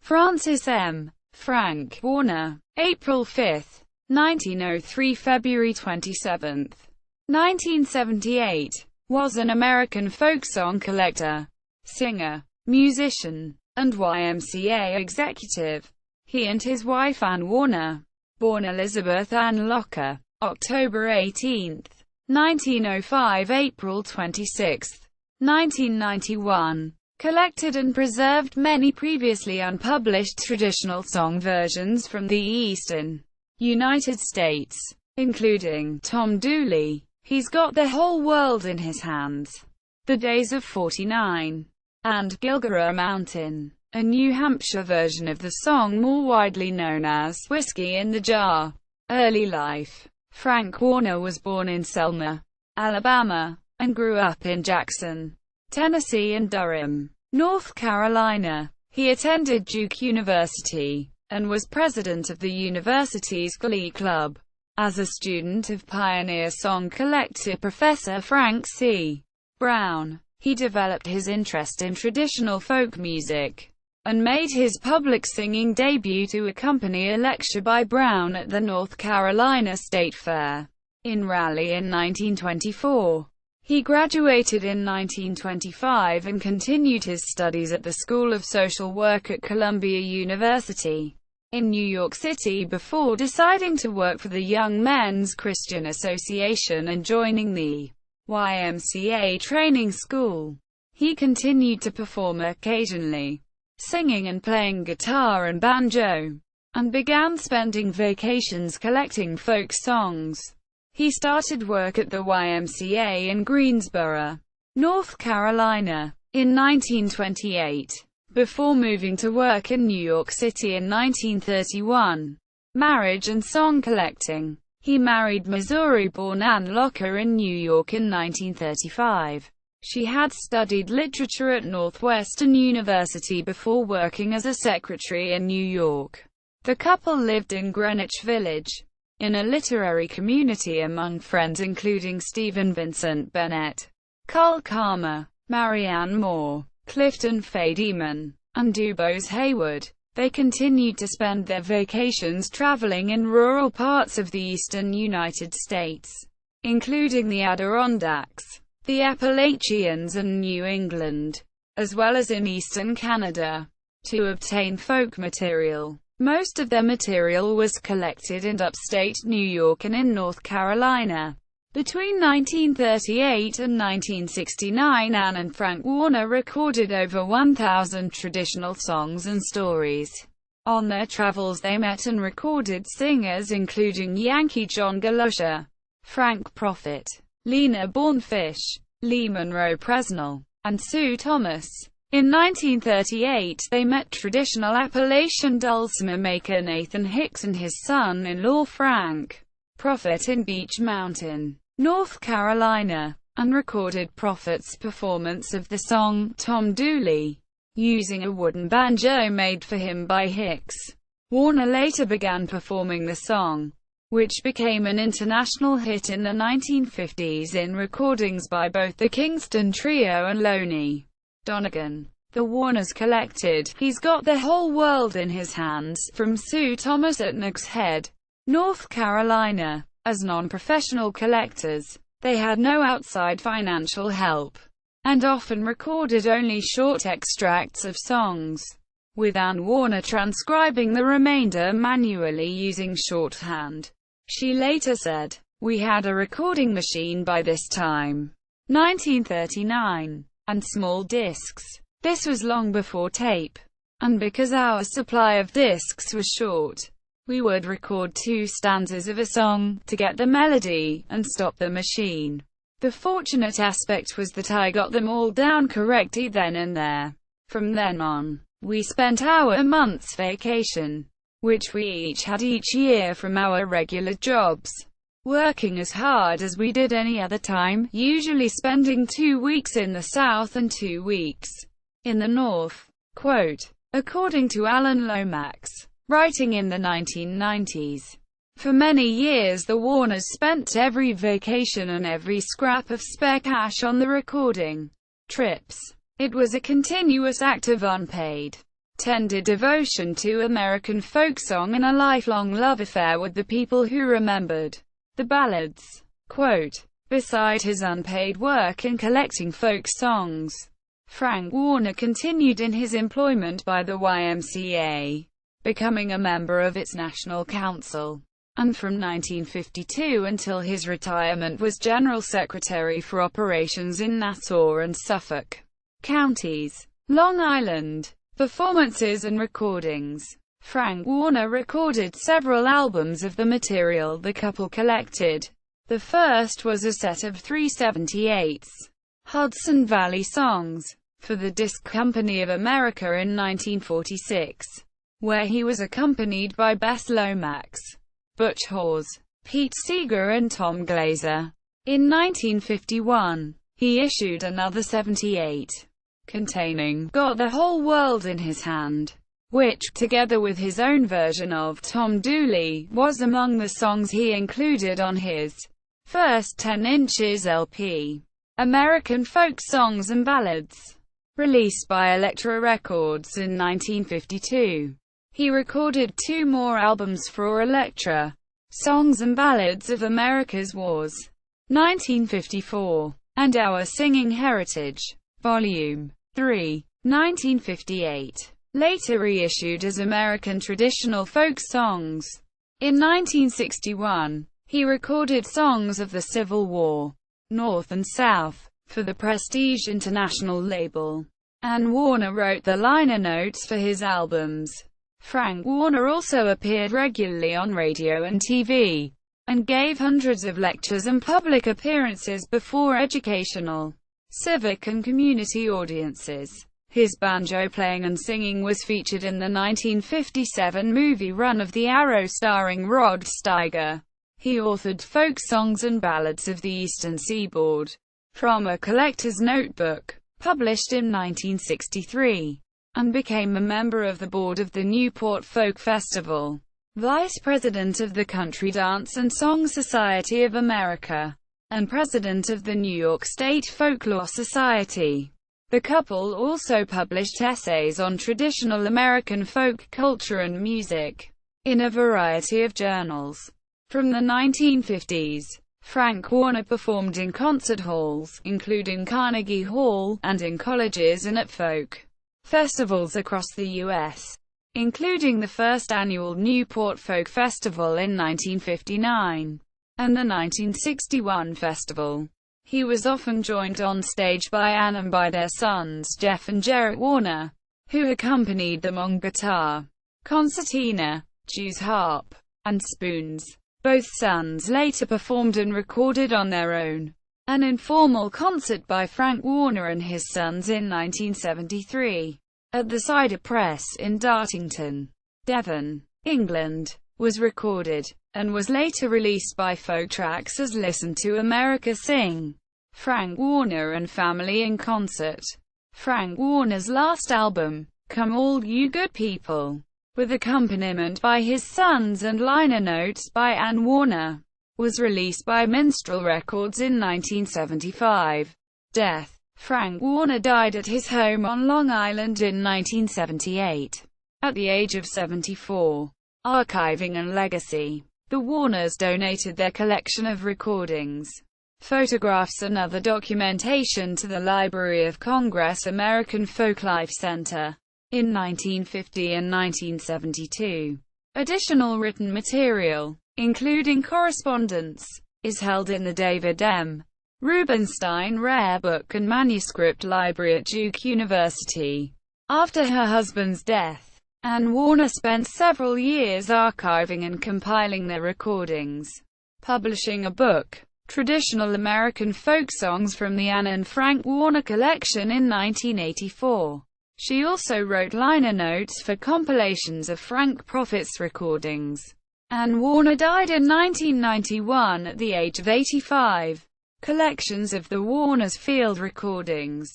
Francis M. Frank Warner, April 5, 1903 – February 27, 1978, was an American folk song collector, singer, musician, and YMCA executive. He and his wife Anne Warner, born Elizabeth Anne Locher, October 18, 1905 – April 26, 1991, collected and preserved many previously unpublished traditional song versions from the eastern United States, including Tom Dooley, He's Got the Whole World in His Hands, The Days of 49, and Gilgarrah Mountain, a New Hampshire version of the song more widely known as Whiskey in the Jar. Early life. Frank Warner was born in Selma, Alabama, and grew up in Jackson, Tennessee and Durham, North Carolina. He attended Duke University, and was president of the university's Glee Club. As a student of pioneer song collector Professor Frank C. Brown, he developed his interest in traditional folk music, and made his public singing debut to accompany a lecture by Brown at the North Carolina State Fair in Raleigh in 1924. He graduated in 1925 and continued his studies at the School of Social Work at Columbia University in New York City before deciding to work for the Young Men's Christian Association and joining the YMCA training school. He continued to perform occasionally, singing and playing guitar and banjo, and began spending vacations collecting folk songs. He started work at the YMCA in Greensboro, North Carolina, in 1928, before moving to work in New York City in 1931. Marriage and song collecting. He married Missouri-born Anne Locher in New York in 1935. She had studied literature at Northwestern University before working as a secretary in New York. The couple lived in Greenwich Village, in a literary community among friends including Stephen Vincent Bennett, Carl Kalmer, Marianne Moore, Clifton Fay Demon, and DuBose Hayward. They continued to spend their vacations traveling in rural parts of the eastern United States, including the Adirondacks, the Appalachians and New England, as well as in eastern Canada, to obtain folk material. Most of their material was collected in upstate New York and in North Carolina. Between 1938 and 1969, Anne and Frank Warner recorded over 1,000 traditional songs and stories. On their travels they met and recorded singers including Yankee John Galosha, Frank Prophet, Lena Bornfish, Lee Monroe Presnell, and Sue Thomas. In 1938 they met traditional Appalachian dulcimer maker Nathan Hicks and his son-in-law Frank Prophet in Beech Mountain, North Carolina, and recorded Prophet's performance of the song Tom Dooley, using a wooden banjo made for him by Hicks. Warner later began performing the song, which became an international hit in the 1950s in recordings by both the Kingston Trio and Lonnie Donegan. The Warners collected He's Got the Whole World in His Hands from Sue Thomas at Nags Head, North Carolina. As non-professional collectors, they had no outside financial help, and often recorded only short extracts of songs, with Anne Warner transcribing the remainder manually using shorthand. She later said, "We had a recording machine by this time, 1939, and small discs. This was long before tape, and because our supply of discs was short, we would record 2 stanzas of a song, to get the melody, and stop the machine. The fortunate aspect was that I got them all down correctly then and there. From then on, we spent our month's vacation, which we each had each year from our regular jobs, working as hard as we did any other time, usually spending 2 weeks in the South and 2 weeks in the North." Quote, according to Alan Lomax, writing in the 1990s, "For many years the Warners spent every vacation and every scrap of spare cash on the recording trips. It was a continuous act of unpaid tender devotion to American folk song and a lifelong love affair with the people who remembered the ballads. Quote, beside his unpaid work in collecting folk songs, Frank Warner continued in his employment by the YMCA, becoming a member of its National Council, and from 1952 until his retirement was General Secretary for Operations in Nassau and Suffolk counties, Long Island. Performances and recordings. Frank Warner recorded several albums of the material the couple collected. The first was a set of 3/78 Hudson Valley songs for the Disc Company of America in 1946, where he was accompanied by Bess Lomax, Butch Hawes, Pete Seeger and Tom Glazer. In 1951, he issued another 78, containing "Got the Whole World in His Hand," which, together with his own version of Tom Dooley, was among the songs he included on his first 10 inches LP, American Folk Songs and Ballads, released by Elektra Records in 1952. He recorded 2 more albums for Elektra, Songs and Ballads of America's Wars, 1954, and Our Singing Heritage, Volume 3, 1958, later reissued as American Traditional Folk Songs. In 1961, he recorded songs of the Civil War, North and South, for the Prestige International label. Ann Warner wrote the liner notes for his albums. Frank Warner also appeared regularly on radio and TV, and gave hundreds of lectures and public appearances before educational, civic and community audiences. His banjo playing and singing was featured in the 1957 movie Run of the Arrow starring Rod Steiger. He authored folk songs and ballads of the Eastern Seaboard from a collector's notebook, published in 1963, and became a member of the board of the Newport Folk Festival, vice president of the Country Dance and Song Society of America, and president of the New York State Folklore Society. The couple also published essays on traditional American folk culture and music in a variety of journals. From the 1950s, Frank Warner performed in concert halls, including Carnegie Hall, and in colleges and at folk festivals across the U.S., including the first annual Newport Folk Festival in 1959, and the 1961 festival. He was often joined on stage by Ann and by their sons Jeff and Jarrett Warner, who accompanied them on guitar, concertina, Jew's harp, and spoons. Both sons later performed and recorded on their own. An informal concert by Frank Warner and his sons in 1973, at the Cider Press in Dartington, Devon, England, was recorded, and was later released by Folk Tracks as Listen to America Sing. Frank Warner and Family in Concert. Frank Warner's last album, Come All You Good People, with accompaniment by his sons and liner notes by Ann Warner, was released by Minstrel Records in 1975. Death. Frank Warner died at his home on Long Island in 1978, at the age of 74. Archiving and legacy. The Warners donated their collection of recordings, photographs and other documentation to the Library of Congress American Folklife Center in 1950 and 1972. Additional written material, including correspondence, is held in the David M. Rubenstein Rare Book and Manuscript Library at Duke University. After her husband's death, Ann Warner spent several years archiving and compiling their recordings, publishing a book, Traditional American Folk Songs from the Ann and Frank Warner Collection in 1984. She also wrote liner notes for compilations of Frank Prophet's recordings. Ann Warner died in 1991 at the age of 85. Collections of the Warners' field recordings,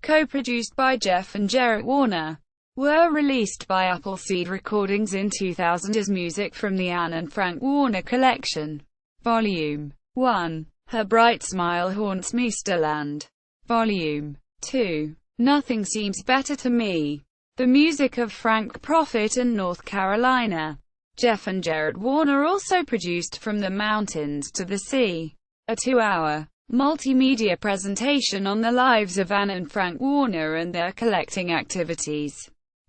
co-produced by Jeff and Jarrett Warner, were released by Appleseed Recordings in 2000 as Music from the Ann and Frank Warner Collection. Volume 1. Her Bright Smile Haunts Me Still, and Volume 2. Nothing Seems Better to Me. The music of Frank Prophet in North Carolina. Jeff and Jarrett Warner also produced From the Mountains to the Sea, a 2-hour multimedia presentation on the lives of Anne and Frank Warner and their collecting activities.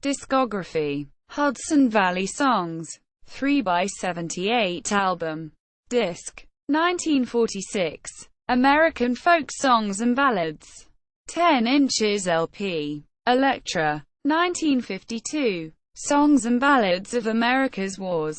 Discography: Hudson Valley Songs, 3x78 album. Disc: 1946, American Folk Songs and Ballads. 10 inches LP. Elektra, 1952, Songs and Ballads of America's Wars.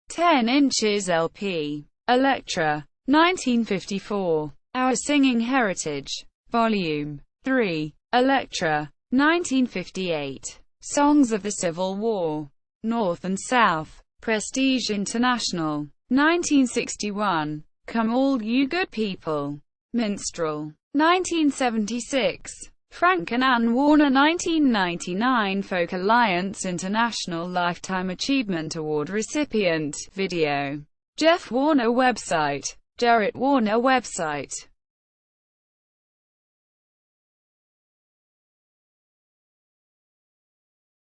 10 inches LP. Elektra, 1954, Our Singing Heritage. Volume 3. Elektra, 1958, Songs of the Civil War. North and South. Prestige International. 1961, Come All You Good People. Minstrel. 1976, Frank and Anne Warner. 1999, Folk Alliance International Lifetime Achievement Award recipient. Video. Jeff Warner website. Jarrett Warner website.